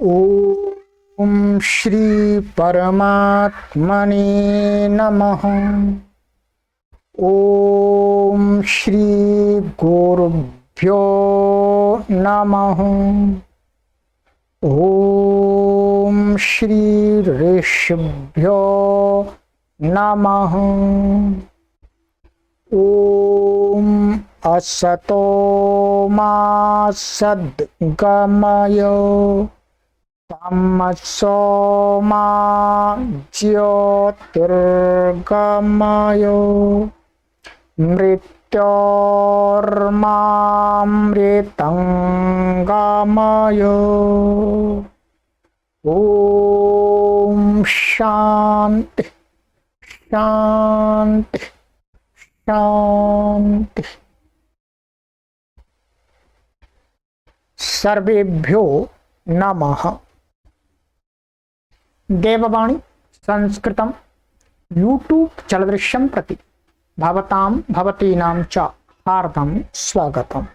ओम श्री परमात्मने नमः। ओम श्री गुरुभ्यो नमः। ओम श्री ऋषिभ्यो नमः। ओम असतो मा सद्गमय तमसो मा ज्योतिर्गमय मृत्योर्मामृतंगमय। ओम शांति शांति शांति। सर्वेभ्यो नमः। देववाणी संस्कृतम यूट्यूब चलदृश्यम प्रति भवतां भवतीनां च हार्दं स्वागतम्।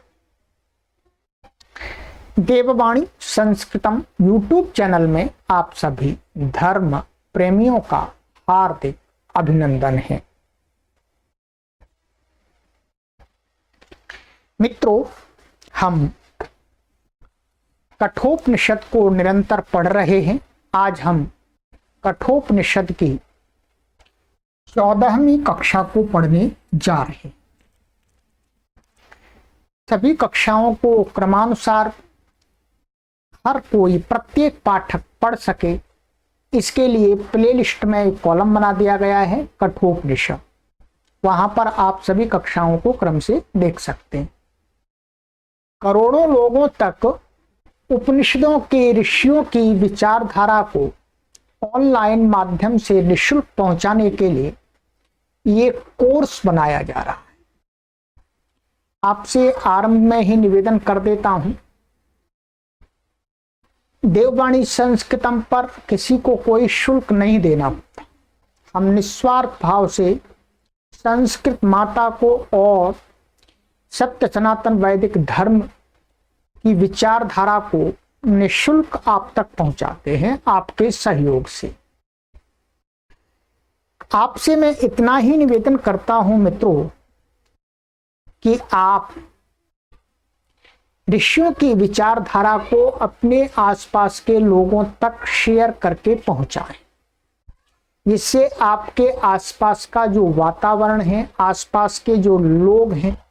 देववाणी संस्कृतम यूट्यूब चैनल में आप सभी धर्म प्रेमियों का हार्दिक अभिनंदन है। मित्रों, हम कठोपनिषद को निरंतर पढ़ रहे हैं। आज हम कठोपनिषद की 14वीं कक्षा को पढ़ने जा रहे हैं। सभी कक्षाओं को क्रमानुसार हर कोई प्रत्येक पाठक पढ़ सके, इसके लिए प्लेलिस्ट में एक कॉलम बना दिया गया है कठोपनिषद। वहां पर आप सभी कक्षाओं को क्रम से देख सकते हैं। करोड़ों लोगों तक उपनिषदों के ऋषियों की विचारधारा को ऑनलाइन माध्यम से निःशुल्क पहुंचाने के लिए ये कोर्स बनाया जा रहा है। आपसे आरंभ में ही निवेदन कर देता हूं, देववाणी संस्कृतम पर किसी को कोई शुल्क नहीं देना पड़ता। हम निस्वार्थ भाव से संस्कृत माता को और सत्य सनातन वैदिक धर्म की विचारधारा को निःशुल्क आप तक पहुंचाते हैं, आपके सहयोग से। आपसे मैं इतना ही निवेदन करता हूं मित्रों कि आप ऋषियों की विचारधारा को अपने आसपास के लोगों तक शेयर करके पहुंचाएं। जिससे आपके आसपास का जो वातावरण है, आसपास के जो लोग हैं,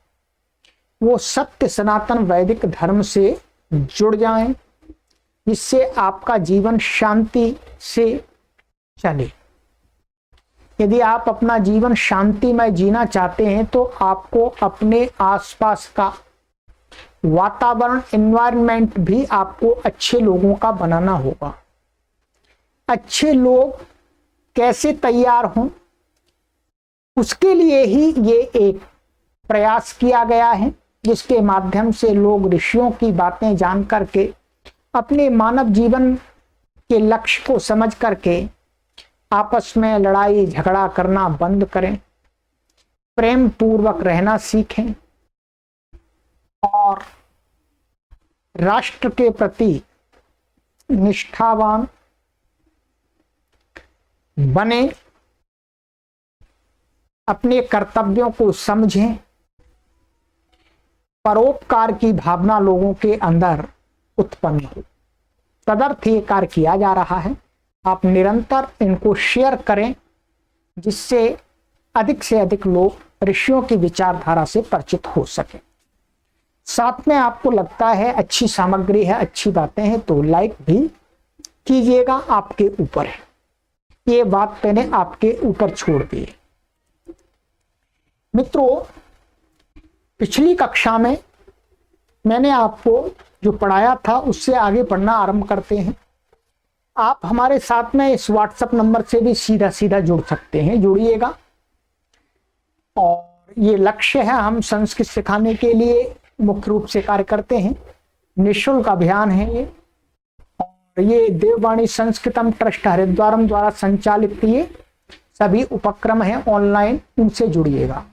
वो सत्य सनातन वैदिक धर्म से जुड़ जाएं, जिससे आपका जीवन शांति से चले। यदि आप अपना जीवन शांतिमय जीना चाहते हैं तो आपको अपने आसपास का वातावरण, एनवायरनमेंट भी आपको अच्छे लोगों का बनाना होगा। अच्छे लोग कैसे तैयार हों, उसके लिए ही ये एक प्रयास किया गया है, जिसके माध्यम से लोग ऋषियों की बातें जान करके अपने मानव जीवन के लक्ष्य को समझ करके आपस में लड़ाई झगड़ा करना बंद करें, प्रेम पूर्वक रहना सीखें और राष्ट्र के प्रति निष्ठावान बने, अपने कर्तव्यों को समझें। परोपकार की भावना लोगों के अंदर उत्पन्न हो, तदर्थ ये कार्य किया जा रहा है। आप निरंतर इनको शेयर करें, जिससे अधिक से अधिक लोग ऋषियों की विचारधारा से परिचित हो सके। साथ में आपको लगता है अच्छी सामग्री है, अच्छी बातें हैं, तो लाइक भी कीजिएगा, आपके ऊपर है। ये बात मैंने आपके ऊपर छोड़ दी है। मित्रों, पिछली कक्षा में मैंने आपको जो पढ़ाया था उससे आगे पढ़ना आरंभ करते हैं। आप हमारे साथ में इस व्हाट्सएप नंबर से भी सीधा सीधा जुड़ सकते हैं, जुड़िएगा। और ये लक्ष्य है, हम संस्कृत सिखाने के लिए मुख्य रूप से कार्य करते हैं। निःशुल्क अभियान है ये, और ये देववाणी संस्कृतम ट्रस्ट हरिद्वारम द्वारा संचालित ये सभी उपक्रम हैं ऑनलाइन, उनसे जुड़िएगा।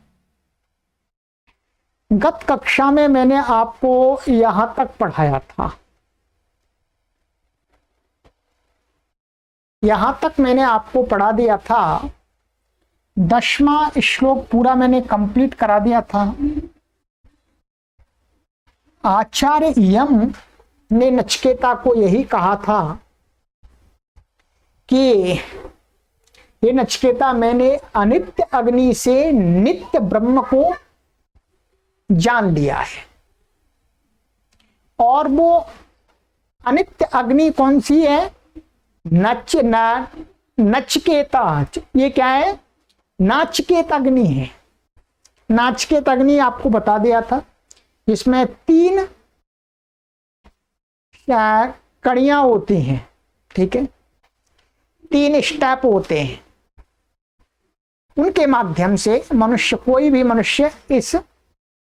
गत कक्षा में मैंने आपको यहां तक पढ़ाया था यहां तक मैंने आपको पढ़ा दिया था, 10वां श्लोक पूरा मैंने कंप्लीट करा दिया था। आचार्य यम ने नचिकेता को यही कहा था कि ये नचिकेता, मैंने अनित्य अग्नि से नित्य ब्रह्म को जान लिया है। और वो अनित्य अग्नि कौन सी है? नचिकेता। ये क्या है? नाचिकेत अग्नि है। नाचिकेत अग्नि आपको बता दिया था, इसमें 3 कड़ियां होती हैं, ठीक है, 3 स्टेप होते हैं। उनके माध्यम से मनुष्य, कोई भी मनुष्य इस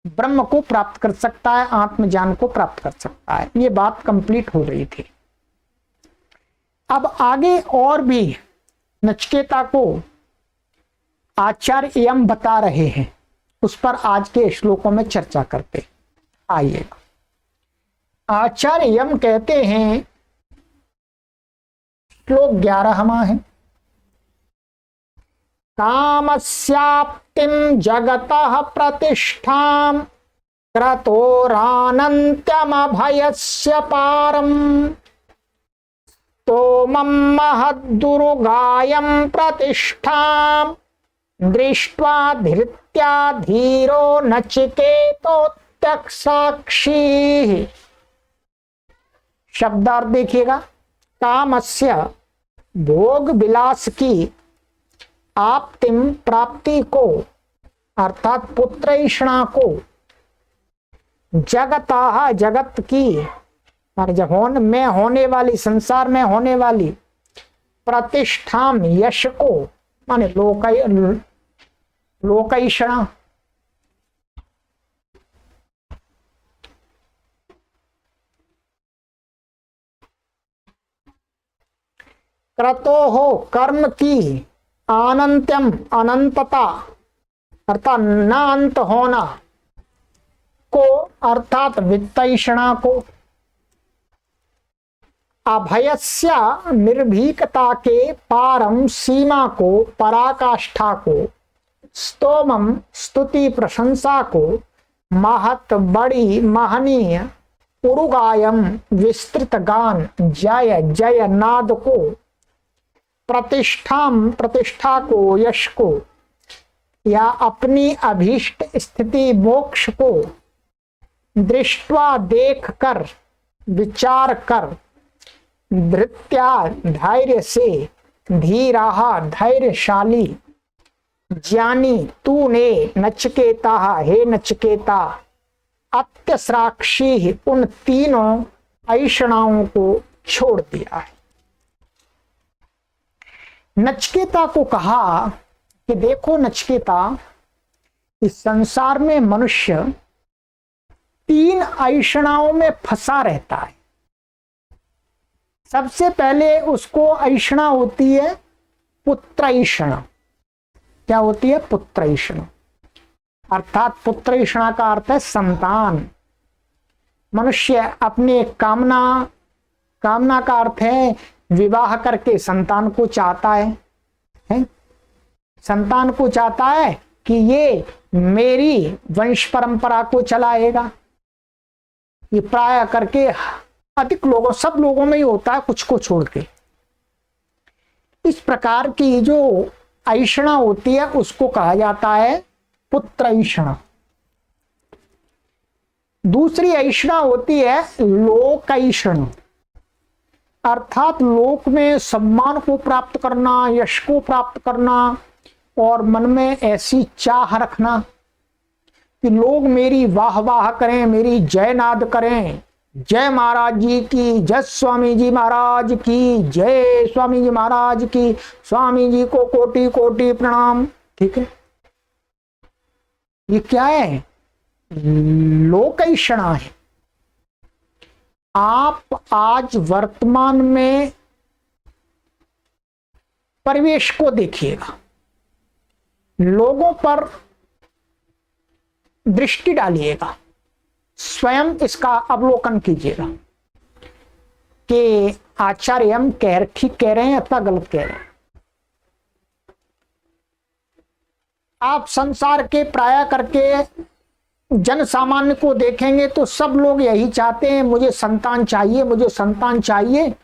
ब्रह्म को प्राप्त कर सकता है, आत्मज्ञान को प्राप्त कर सकता है। ये बात कंप्लीट हो रही थी। अब आगे और भी नचिकेता को आचार्य यम बता रहे हैं, उस पर आज के श्लोकों में चर्चा करते आइए। आचार्य यम कहते हैं, श्लोक 11वां है, कामस्याप्तिं जगतः प्रतिष्ठां क्रतोरानन्त्यमभयस्य पारम् स्तोमं महद्दुर्गायं प्रतिष्ठां दृष्ट्वा धृत्या धीरो नचिकेतोत्यक्साक्षी। शब्दार्थ देखिएगा, कामस्य भोग विलास की, आप्तिम प्राप्ति को अर्थात पुत्रैषणा को, जगता जगत की में होने वाली, संसार में होने वाली, प्रतिष्ठाम यश को माने लोकैषणा, क्रतो हो कर्म की, अनंत्यम अनंतता अर्थात न अंत होना को अर्थात वित्तैषणा को, अभयस्य निर्भीकता के पारम सीमा को, पराकाष्ठा को, स्तोमम स्तुति प्रशंसा को, महत बड़ी महनीय, उरुगायम विस्तृत गान, जय जय नाद को, प्रतिष्ठाम प्रतिष्ठा को, यश को, या अपनी अभीष्ट स्थिति मोक्ष को, दृष्टवा देख कर, विचार कर, धृत्या धैर्य से, धीराहा धैर्यशाली, ज्ञानी तूने, नचिकेता हे नचिकेता, अत्यस्राक्षी उन तीनों ऐषणाओं को छोड़ दिया है। नचिकेता को कहा कि देखो नचिकेता, इस संसार में मनुष्य 3 ऐषणाओं में फंसा रहता है। सबसे पहले उसको ऐषणा होती है पुत्रैषणा। क्या होती है? पुत्रैषणा। अर्थात पुत्रैषणा का अर्थ है संतान। मनुष्य अपने कामना का अर्थ है विवाह करके संतान को चाहता है? संतान को चाहता है कि ये मेरी वंश परंपरा को चलाएगा। ये प्राय करके अधिक लोगों, सब लोगों में ही होता है, कुछ को छोड़ के। इस प्रकार की जो ऐषणा होती है उसको कहा जाता है पुत्रैषणा। दूसरी ऐषणा होती है लोकैषणा, अर्थात लोक में सम्मान को प्राप्त करना, यश को प्राप्त करना, और मन में ऐसी चाह रखना कि लोग मेरी वाह वाह करें, मेरी जय नाद करें, जय महाराज जी की, जय स्वामी जी महाराज की, जय स्वामी जी महाराज की, स्वामी जी को कोटि कोटि प्रणाम। ठीक है, ये क्या है? लोकैषणा है। आप आज वर्तमान में परिवेश को देखिएगा, लोगों पर दृष्टि डालिएगा, स्वयं इसका अवलोकन कीजिएगा। कि आचार्य हम ठीक कह रहे हैं अथवा गलत कह रहे हैं। आप संसार के प्राय करके जन सामान्य को देखेंगे तो सब लोग यही चाहते हैं, मुझे संतान चाहिए, मुझे संतान चाहिए,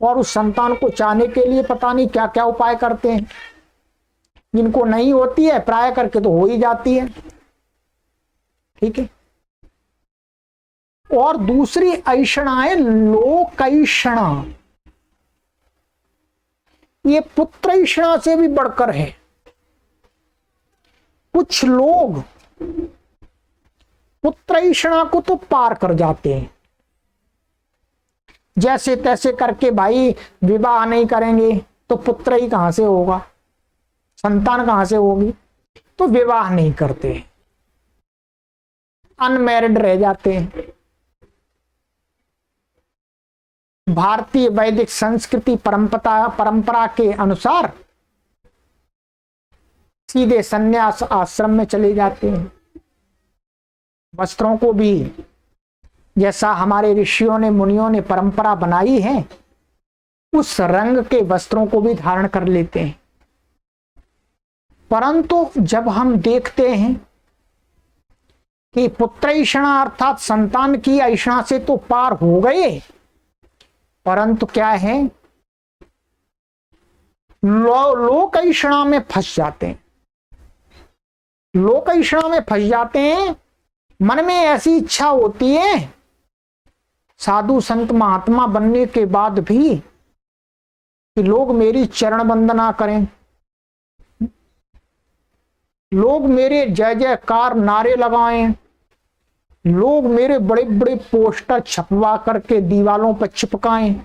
और उस संतान को चाहने के लिए पता नहीं क्या क्या उपाय करते हैं। जिनको नहीं होती है प्राय करके तो हो ही जाती है, ठीक है। और दूसरी ऐषणा है लोकैषणा। ये पुत्रैषणा से भी बढ़कर है। कुछ लोग पुत्रैषणा को तो पार कर जाते हैं, जैसे तैसे करके भाई विवाह नहीं करेंगे तो पुत्र ही कहां से होगा, संतान कहां से होगी, तो विवाह नहीं करते, अनमैरिड रह जाते हैं। भारतीय वैदिक संस्कृति परंपरा के अनुसार सीधे संन्यास आश्रम में चले जाते हैं। वस्त्रों को भी जैसा हमारे ऋषियों ने मुनियों ने परंपरा बनाई है उस रंग के वस्त्रों को भी धारण कर लेते हैं। परंतु जब हम देखते हैं कि पुत्रैषणा अर्थात संतान की ऐषणा से तो पार हो गए, परंतु क्या है लोकैषणा में फंस जाते हैं। लोकैषणा में फंस जाते हैं। मन में ऐसी इच्छा होती है साधु संत महात्मा बनने के बाद भी कि लोग मेरी चरण वंदना करें, लोग मेरे जय जयकार नारे लगाएं, लोग मेरे बड़े बड़े पोस्टर छपवा करके दीवालों पर चिपकाएं।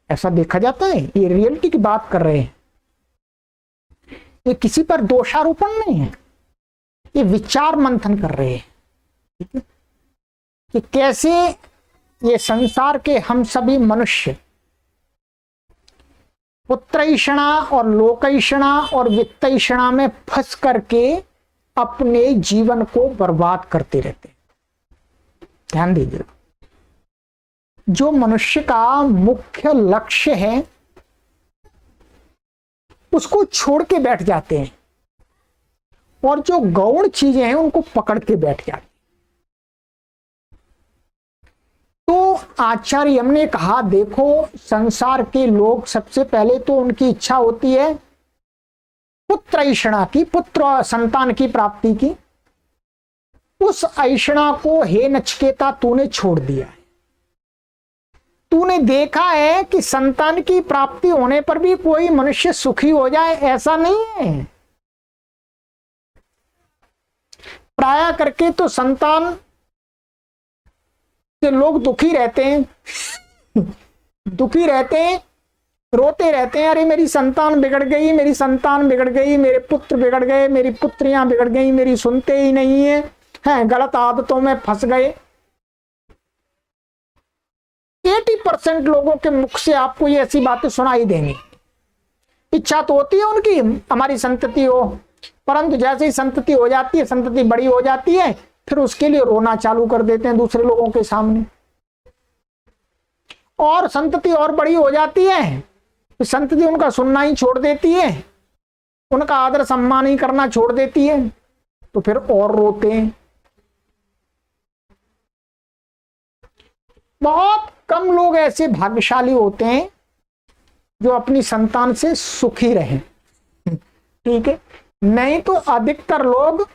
ऐसा देखा जाता है। ये रियलिटी की बात कर रहे हैं, ये किसी पर दोषारोपण नहीं है, ये विचार मंथन कर रहे हैं, ठीक है, कि कैसे ये संसार के हम सभी मनुष्य पुत्रैषणा और लोकैषणा और वित्तैषणा में फंस करके अपने जीवन को बर्बाद करते रहते हैं। ध्यान दीजिए, जो मनुष्य का मुख्य लक्ष्य है उसको छोड़ के बैठ जाते हैं और जो गौण चीजें हैं उनको पकड़ के बैठ जाते हैं। तो आचार्य हमने कहा देखो, संसार के लोग सबसे पहले तो उनकी इच्छा होती है पुत्रैषणा की, पुत्र संतान की प्राप्ति की। उस ऐषणा को हे नचिकेता तूने छोड़ दिया है। तूने देखा है कि संतान की प्राप्ति होने पर भी कोई मनुष्य सुखी हो जाए, ऐसा नहीं है। प्राय करके तो संतान से लोग दुखी रहते हैं दुखी रहते हैं, रोते रहते हैं, अरे मेरी संतान बिगड़ गई, मेरी संतान बिगड़ गई, मेरे पुत्र बिगड़ गए, मेरी पुत्रियां बिगड़ गई, मेरी सुनते ही नहीं है, गलत आदतों में फंस गए। 80% लोगों के मुख से आपको ये ऐसी बातें सुनाई देंगी। इच्छा तो होती है उनकी हमारी संतति हो, परंतु जैसे ही संतति हो जाती है, संतति बड़ी हो जाती है, फिर उसके लिए रोना चालू कर देते हैं दूसरे लोगों के सामने। और संतति और बड़ी हो जाती है, संतति उनका सुनना ही छोड़ देती है, उनका आदर सम्मान ही करना छोड़ देती है, तो फिर और रोते हैं। बहुत कम लोग ऐसे भाग्यशाली होते हैं जो अपनी संतान से सुखी रहें, ठीक है। नहीं तो अधिकतर लोग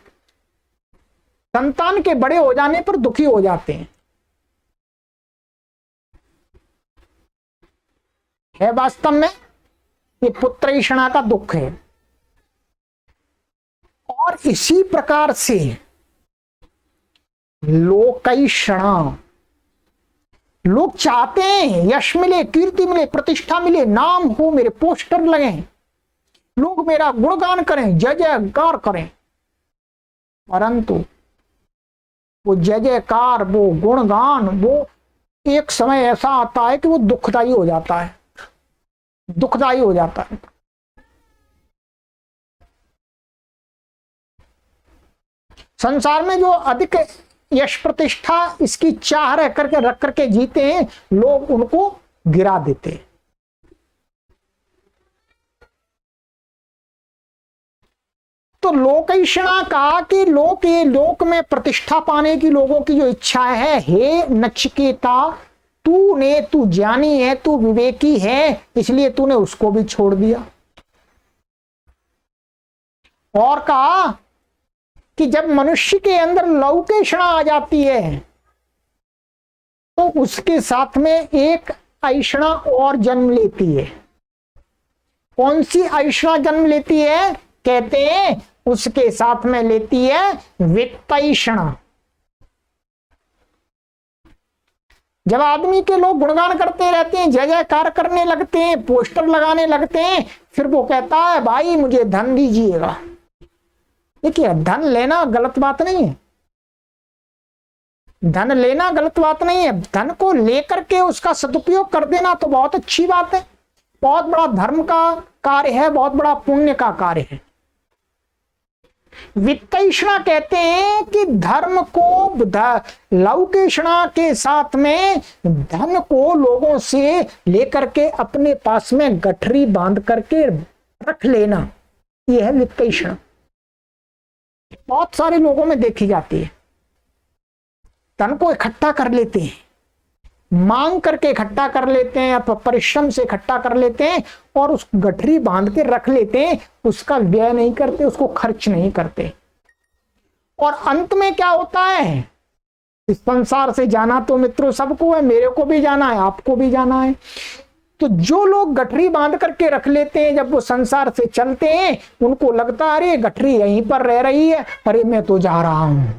संतान के बड़े हो जाने पर दुखी हो जाते हैं। है वास्तव में ये पुत्रैषणा का दुख है। और इसी प्रकार से लोकैषणा, लोग चाहते हैं यश मिले, कीर्ति मिले, प्रतिष्ठा मिले, नाम हो, मेरे पोस्टर लगे, लोग मेरा गुणगान करें, जय जयकार करें। परंतु वो जय जयकार, वो गुणगान, वो एक समय ऐसा आता है कि वो दुखदायी हो जाता है, दुखदायी हो जाता है। संसार में जो अधिक यश प्रतिष्ठा इसकी चाह रह करके रख करके जीते हैं, लोग उनको गिरा देते हैं। तो लोकैषणा कहा कि लोक में प्रतिष्ठा पाने की लोगों की जो इच्छा है, हे नचिकेता तू ज्ञानी है, तू विवेकी है, इसलिए तूने उसको भी छोड़ दिया। और कहा कि जब मनुष्य के अंदर लौकेषणा आ जाती है तो उसके साथ में एक ऐषणा और जन्म लेती है। कौन सी ऐषणा जन्म लेती है? कहते हैं उसके साथ में लेती है वित्तैषणा। जब आदमी के लोग गुणगान करते रहते हैं, जय जयकार करने लगते हैं, पोस्टर लगाने लगते हैं, फिर वो कहता है भाई मुझे धन दीजिएगा। देखिए, धन लेना गलत बात नहीं है, धन लेना गलत बात नहीं है, धन को लेकर के उसका सदुपयोग कर देना तो बहुत अच्छी बात है, बहुत बड़ा धर्म का कार्य है, बहुत बड़ा पुण्य का कार्य है। वित्तैषणा कहते हैं कि धर्म को लौकेषणा के साथ में धन को लोगों से लेकर के अपने पास में गठरी बांध करके रख लेना, यह है वित्तैषणा। बहुत सारे लोगों में देखी जाती है। धन को इकट्ठा कर लेते हैं, मांग करके इकट्ठा कर लेते हैं अथवा परिश्रम से इकट्ठा कर लेते हैं और उस गठरी बांध के रख लेते हैं, उसका व्यय नहीं करते, उसको खर्च नहीं करते। और अंत में क्या होता है? इस संसार से जाना तो मित्रों सबको है, मेरे को भी जाना है, आपको भी जाना है। तो जो लोग गठरी बांध करके रख लेते हैं, जब वो संसार से चलते हैं, उनको लगता है अरे गठरी यहीं पर रह रही है, अरे मैं तो जा रहा हूं।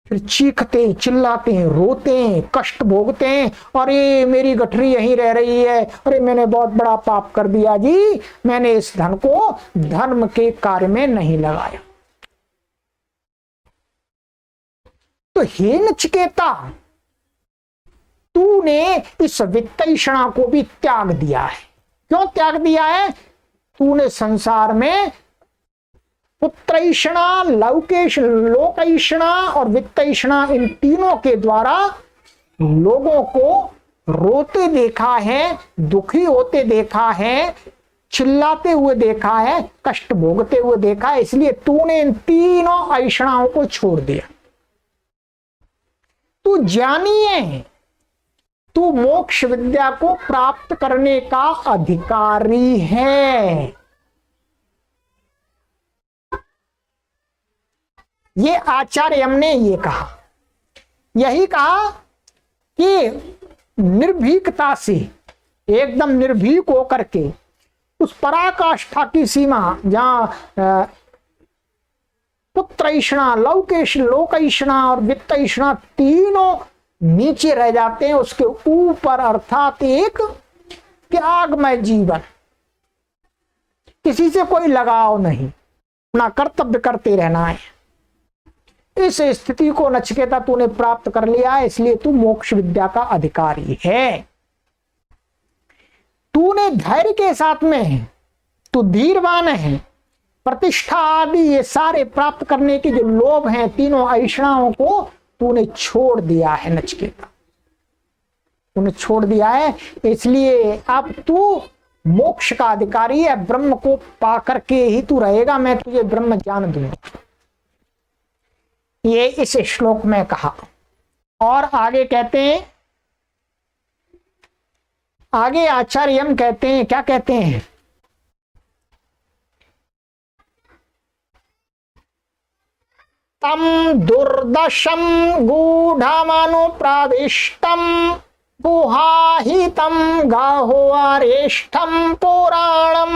फिर चीखते हैं, चिल्लाते हैं, रोते हैं, कष्ट भोगते हैं, अरे मेरी गठरी यहीं रह रही है, अरे मैंने बहुत बड़ा पाप कर दिया जी, मैंने इस धन को धर्म के कार्य में नहीं लगाया। तो हे नचिकेता, तूने इस वित्तैषणा को भी त्याग दिया है। क्यों त्याग दिया है? तूने संसार में पुत्रैषणा, लोकैषणा और वित्तैषणा, इन तीनों के द्वारा लोगों को रोते देखा है, दुखी होते देखा है, चिल्लाते हुए देखा है, कष्ट भोगते हुए देखा है, इसलिए तूने इन तीनों ऐषणाओं को छोड़ दिया। तू ज्ञानी है, तू मोक्ष विद्या को प्राप्त करने का अधिकारी है। ये आचार्य हमने ये कहा, यही कहा कि निर्भीकता से, एकदम निर्भीक होकर के उस पराकाष्ठा की सीमा जहां पुत्रैषणा, लोकैषणा और वित्तैषणा तीनों नीचे रह जाते हैं, उसके ऊपर अर्थात एक त्यागमय जीवन, किसी से कोई लगाव नहीं, अपना कर्तव्य करते रहना है। इस स्थिति को नचिकेता तूने प्राप्त कर लिया है, इसलिए तू मोक्ष विद्या का अधिकारी है। तूने धैर्य के साथ में है, तू धीरवान है, प्रतिष्ठा आदि ये सारे प्राप्त करने के जो लोभ हैं, तीनों ऐषणाओं को तूने छोड़ दिया है नचिकेता, तूने छोड़ दिया है, इसलिए अब तू मोक्ष का अधिकारी है। ब्रह्म को पाकर के ही तू रहेगा, मैं तुझे ब्रह्म ज्ञान दूंगा, ये इस श्लोक में कहा। और आगे कहते हैं, आगे आचार्य हम कहते हैं, क्या कहते हैं? तम दुर्दशम गूढ़मनुप्रविष्टम गुहाहितम गाहुरेष्ठम पुराणम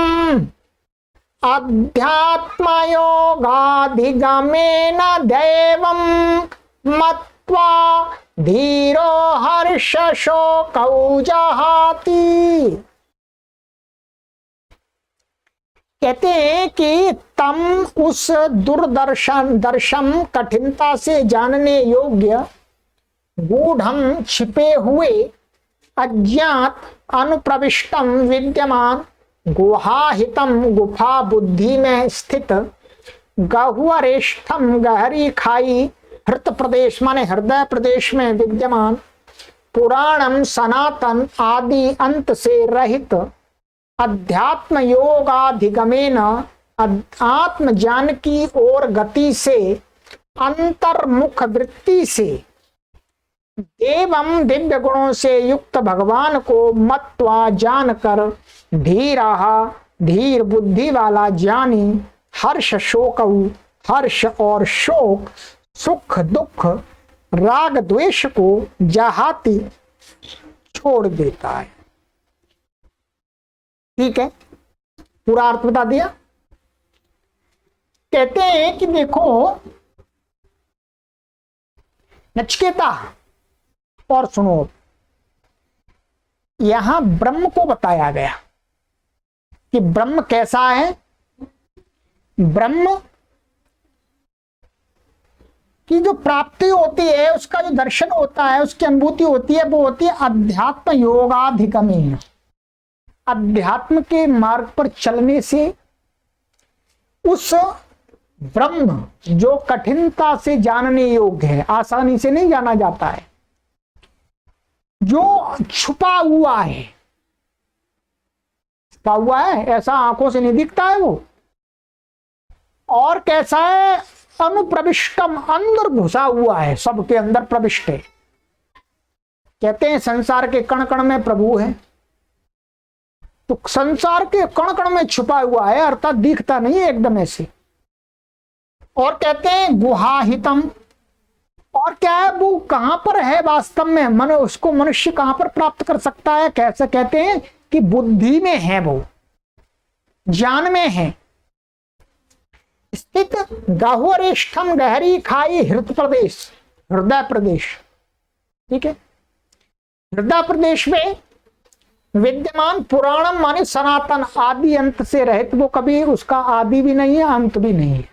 अध्यात्मयोगाधिगमेन दैवं मत्वा धीरो हर्ष शोकौ जहाति। कहते हैं कि तम उस दर्शम कठिनता से जानने योग्य, गूढ़म छिपे हुए, अज्ञात, अनुप्रविष्टम विद्यमान, गुहाहितम गुफा बुद्धि में स्थित, गहुरेष्ठम गहरी खाई, हृत प्रदेश माने हृदय प्रदेश में विद्यमान, पुराणम सनातन आदि अंत से रहित, अध्यात्म योगाधिगमेन आत्म ज्ञान की ओर गति से, अंतर्मुख वृत्ति से एवं दिव्य गुणों से युक्त भगवान को मत्वा जानकर धीर बुद्धि वाला ज्ञानी हर्ष शोक, हर्ष और शोक, सुख दुख, राग द्वेष को जहाती छोड़ देता है। ठीक है, पूरा अर्थ बता दिया। कहते हैं कि देखो नचिकेता, और सुनो, यहां ब्रह्म को बताया गया कि ब्रह्म कैसा है। ब्रह्म की जो प्राप्ति होती है, उसका जो दर्शन होता है, उसकी अनुभूति होती है, वो होती है अध्यात्म योगाधिगमेन। अध्यात्म के मार्ग पर चलने से उस ब्रह्म जो कठिनता से जानने योग्य है, आसानी से नहीं जाना जाता है, जो छुपा हुआ है, छुपा हुआ है, ऐसा आंखों से नहीं दिखता है वो, और कैसा है, अनुप्रविष्टम, अंदर घुसा हुआ है, सबके अंदर प्रविष्ट है। कहते हैं संसार के कण कण में प्रभु है, तो संसार के कण कण में छुपा हुआ है, अर्थात दिखता नहीं है एकदम ऐसे। और कहते हैं गुहाहितम, और क्या है, वो कहां पर है वास्तव में, मन उसको मनुष्य कहां पर प्राप्त कर सकता है। कैसे कहते हैं कि बुद्धि में है, वो ज्ञान में है स्थित, गाहुरेष्ठम, गहरी खाई, हृदय प्रदेश, हृदय प्रदेश। ठीक है, हृदय प्रदेश में विद्यमान, पुराणम माने सनातन, आदि अंत से रहित, वो कभी उसका आदि भी नहीं है, अंत भी नहीं है।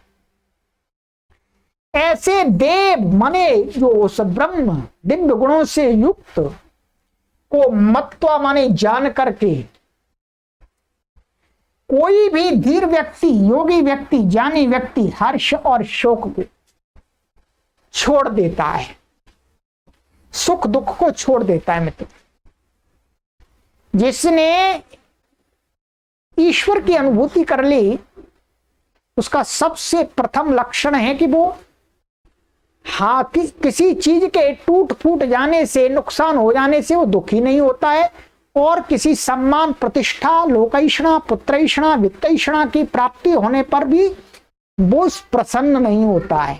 ऐसे देव माने जो उस ब्रह्म दिव्य गुणों से युक्त को मत्वा माने जान करके, कोई भी धीर व्यक्ति, योगी व्यक्ति, ज्ञानी व्यक्ति हर्ष और शोक को छोड़ देता है, सुख दुख को छोड़ देता है। मित्र, जिसने ईश्वर की अनुभूति कर ली, उसका सबसे प्रथम लक्षण है कि वो किसी चीज के टूट फूट जाने से, नुकसान हो जाने से वो दुखी नहीं होता है, और किसी सम्मान, प्रतिष्ठा, लोकैषणा, पुत्रैषणा, वित्तैषणा की प्राप्ति होने पर भी वो प्रसन्न नहीं होता है।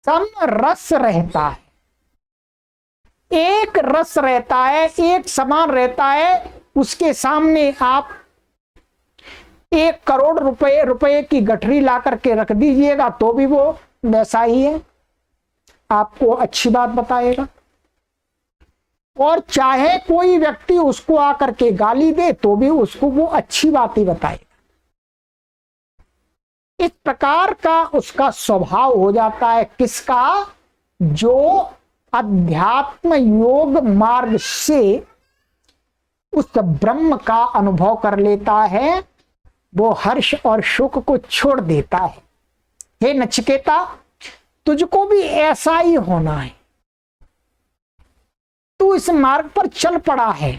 सम रस रहता है, एक रस रहता है, एक समान रहता है। उसके सामने आप 1 करोड़ रुपए की गठरी ला करके रख दीजिएगा तो भी वो वैसा ही है, आपको अच्छी बात बताएगा। और चाहे कोई व्यक्ति उसको आकर के गाली दे तो भी उसको वो अच्छी बात ही बताएगा। इस प्रकार का उसका स्वभाव हो जाता है। किसका? जो अध्यात्म योग मार्ग से उस ब्रह्म का अनुभव कर लेता है, वो हर्ष और शोक को छोड़ देता है। हे नचिकेता, तुझको भी ऐसा ही होना है। तू इस मार्ग पर चल पड़ा है,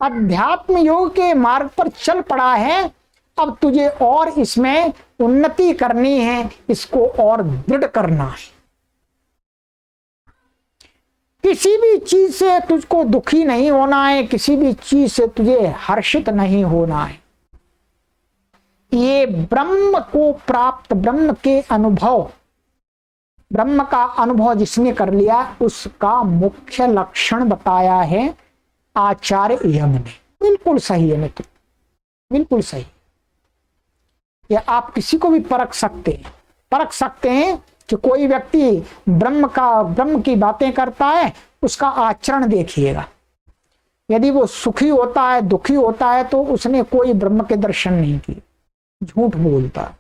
अध्यात्म योग के मार्ग पर चल पड़ा है। अब तुझे और इसमें उन्नति करनी है, इसको और दृढ़ करना है। किसी भी चीज से तुझको दुखी नहीं होना है, किसी भी चीज से तुझे हर्षित नहीं होना है। ये ब्रह्म को प्राप्त, ब्रह्म के अनुभव, ब्रह्म का अनुभव जिसने कर लिया, उसका मुख्य लक्षण बताया है आचार्य यम ने। बिल्कुल सही है मित्र, बिल्कुल सही। ये आप किसी को भी परख सकते हैं कि कोई व्यक्ति ब्रह्म की बातें करता है, उसका आचरण देखिएगा। यदि वो सुखी होता है, दुखी होता है, तो उसने कोई ब्रह्म के दर्शन नहीं किए, झूठ बोलता।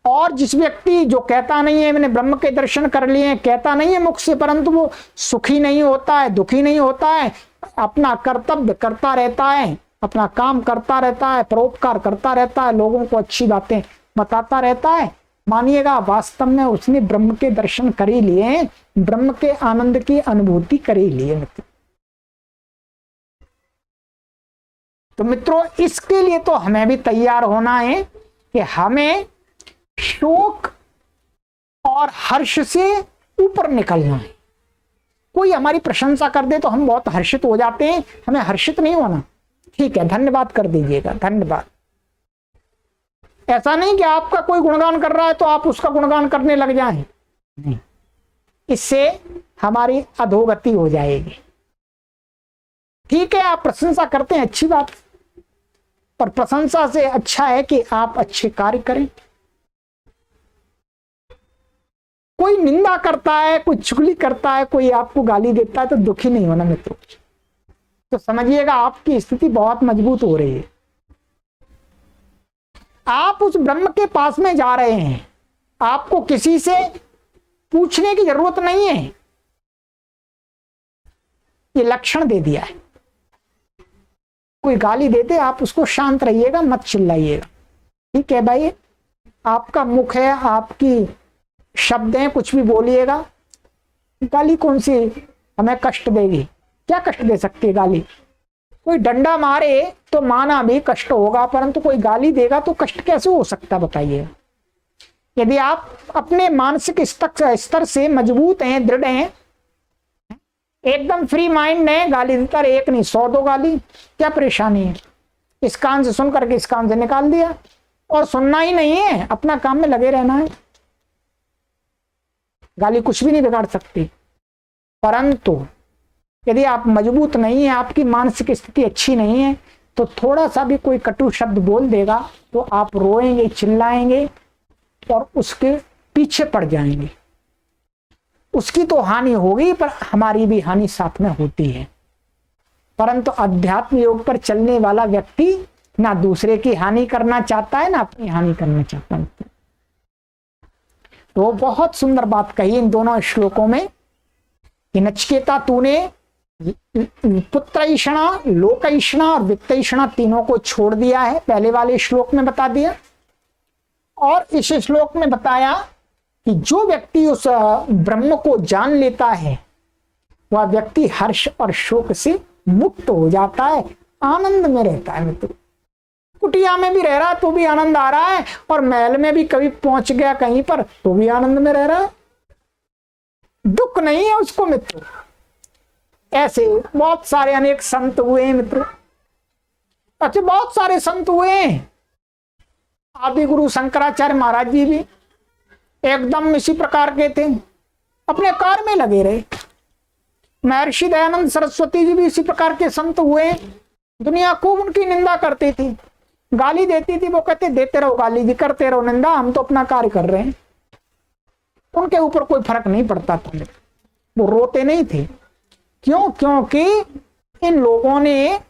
और जिस व्यक्ति जो कहता नहीं है मैंने ब्रह्म के दर्शन कर लिए, कहता नहीं है मुख से, परंतु वो सुखी नहीं होता है, दुखी नहीं होता है, अपना कर्तव्य करता रहता है, अपना काम करता रहता है, परोपकार करता रहता है, लोगों को अच्छी बातें बताता रहता है, मानिएगा वास्तव में उसने ब्रह्म के दर्शन कर ही लिए, ब्रह्म के आनंद की अनुभूति कर ही लिए मित्र। तो मित्रों इसके लिए तो हमें भी तैयार होना है कि हमें शोक और हर्ष से ऊपर निकलना है। कोई हमारी प्रशंसा कर दे तो हम बहुत हर्षित हो जाते हैं, हमें हर्षित नहीं होना। ठीक है, धन्यवाद कर दीजिएगा, धन्यवाद। ऐसा नहीं कि आपका कोई गुणगान कर रहा है तो आप उसका गुणगान करने लग जाएं, नहीं, इससे हमारी अधोगति हो जाएगी। ठीक है, आप प्रशंसा करते हैं, अच्छी बात, पर प्रशंसा से अच्छा है कि आप अच्छे कार्य करें। कोई निंदा करता है, कोई चुगली करता है, कोई आपको गाली देता है तो दुखी नहीं होना मित्रों। तो समझिएगा आपकी स्थिति बहुत मजबूत हो रही है। आप उस ब्रह्म के पास में जा रहे हैं, आपको किसी से पूछने की जरूरत नहीं है, ये लक्षण दे दिया है। कोई गाली देते आप उसको शांत रहिएगा, मत चिल्लाइएगा। ठीक है भाई, आपका मुख है, आपकी शब्द हैं, कुछ भी बोलिएगा। गाली कौन सी हमें कष्ट देगी? क्या कष्ट दे सकती है गाली? कोई डंडा मारे तो माना भी कष्ट होगा, परंतु कोई गाली देगा तो कष्ट कैसे हो सकता बताइए। यदि आप अपने मानसिक स्तर से मजबूत हैं, दृढ़ हैं, एकदम फ्री माइंड है, गाली देता एक नहीं 100 दो गाली, क्या परेशानी है? इस कान से सुन करके इस कान से निकाल दिया, और सुनना ही नहीं है, अपना काम में लगे रहना है। गाली कुछ भी नहीं बिगाड़ सकती। परंतु यदि आप मजबूत नहीं है, आपकी मानसिक स्थिति अच्छी नहीं है, तो थोड़ा सा भी कोई कटु शब्द बोल देगा तो आप रोएंगे, चिल्लाएंगे और उसके पीछे पड़ जाएंगे। उसकी तो हानि होगी, पर हमारी भी हानि साथ में होती है। परंतु अध्यात्म योग पर चलने वाला व्यक्ति ना दूसरे की हानि करना चाहता है, ना अपनी हानि करना चाहता है। तो बहुत सुंदर बात कही इन दोनों श्लोकों में कि नचिकेता तूने पुत्रैषणा, लोकैषणा और वित्तैषणा तीनों को छोड़ दिया है, पहले वाले श्लोक में बता दिया। और इस श्लोक में बताया कि जो व्यक्ति उस ब्रह्म को जान लेता है वह व्यक्ति हर्ष और शोक से मुक्त हो जाता है, आनंद में रहता है मित्र। कुटिया में भी रह रहा है तो भी आनंद आ रहा है, और महल में भी कभी पहुंच गया कहीं पर तो भी आनंद में रह रहा है, दुख नहीं है उसको मित्र। ऐसे बहुत सारे अनेक संत हुए हैं मित्र, अच्छे बहुत सारे संत हुए हैं। आदि गुरु शंकराचार्य महाराज जी भी एकदम इसी प्रकार के थे, अपने कार्य में लगे रहे। महर्षि दयानंद सरस्वती जी भी इसी प्रकार के संत हुए। दुनिया खूब उनकी निंदा करती थी, गाली देती थी, वो कहते देते रहो गाली जी, करते रहो निंदा, हम तो अपना कार्य कर रहे हैं। उनके ऊपर कोई फर्क नहीं पड़ता था, वो रोते नहीं थे। क्यों? क्योंकि इन लोगों ने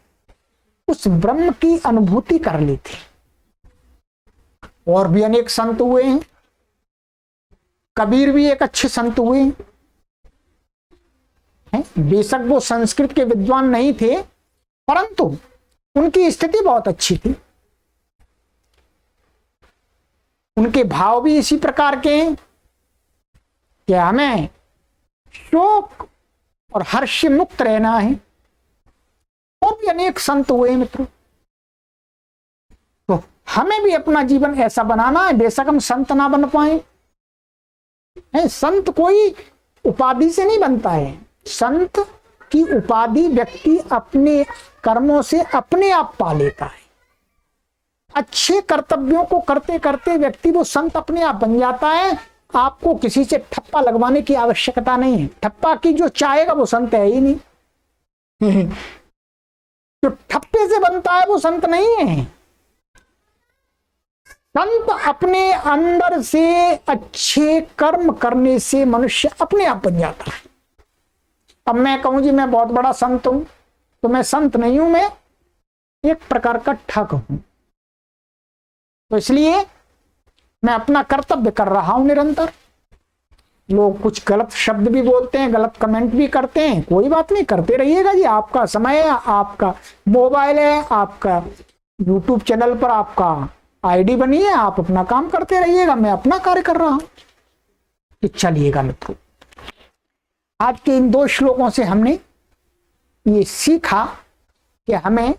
उस ब्रह्म की अनुभूति कर ली थी। और भी अनेक संत हुए हैं, कबीर भी एक अच्छे संत हुए हैं। बेशक वो संस्कृत के विद्वान नहीं थे, परंतु उनकी स्थिति बहुत अच्छी थी। उनके भाव भी इसी प्रकार के हैं कि हमें शोक और हर्ष से मुक्त रहना है। और भी अनेक संत हुए मित्रों, तो हमें भी अपना जीवन ऐसा बनाना है। बेशक हम संत ना बन पाए, संत कोई उपाधि से नहीं बनता है। संत की उपाधि व्यक्ति अपने कर्मों से अपने आप पा लेता है। अच्छे कर्तव्यों को करते करते व्यक्ति वो संत अपने आप बन जाता है। आपको किसी से ठप्पा लगवाने की आवश्यकता नहीं है। ठप्पा की जो चाहेगा वो संत है ही नहीं। जो ठप्पे से बनता है वो संत नहीं है। संत अपने अंदर से अच्छे कर्म करने से मनुष्य अपने आप बन जाता है। अब मैं कहूं जी मैं बहुत बड़ा संत हूं, तो मैं संत नहीं हूं, मैं एक प्रकार का ठग हूं। तो इसलिए मैं अपना कर्तव्य कर रहा हूं निरंतर। लोग कुछ गलत शब्द भी बोलते हैं, गलत कमेंट भी करते हैं, कोई बात नहीं, करते रहिएगा जी। आपका समय है, आपका मोबाइल है, आपका यूट्यूब चैनल पर आपका आईडी बनी है, आप अपना काम करते रहिएगा, मैं अपना कार्य कर रहा हूं। तो चलिएगा मित्रों, आज के इन 2 श्लोकों से हमने ये सीखा कि हमें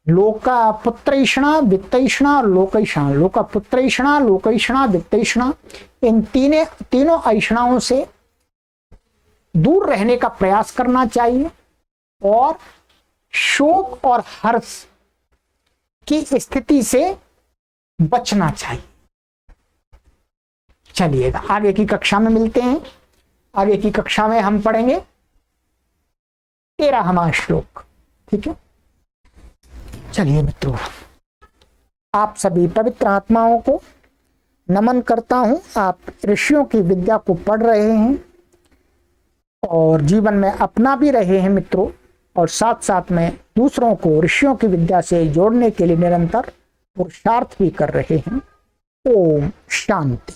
लोका पुत्रैषणा वित्तैषणा और लोकैषणा, लोका पुत्रैषणा लोकैषणा वित्तैषणा, इन तीनों ऐषणाओं से दूर रहने का प्रयास करना चाहिए और शोक और हर्ष की स्थिति से बचना चाहिए। चलिएगा आगे की कक्षा में मिलते हैं। आगे की कक्षा में हम पढ़ेंगे 13वां श्लोक। ठीक है, चलिए मित्रों, आप सभी पवित्र आत्माओं को नमन करता हूं। आप ऋषियों की विद्या को पढ़ रहे हैं और जीवन में अपना भी रहे हैं मित्रों, और साथ साथ में दूसरों को ऋषियों की विद्या से जोड़ने के लिए निरंतर पुरुषार्थ भी कर रहे हैं। ओम शांति।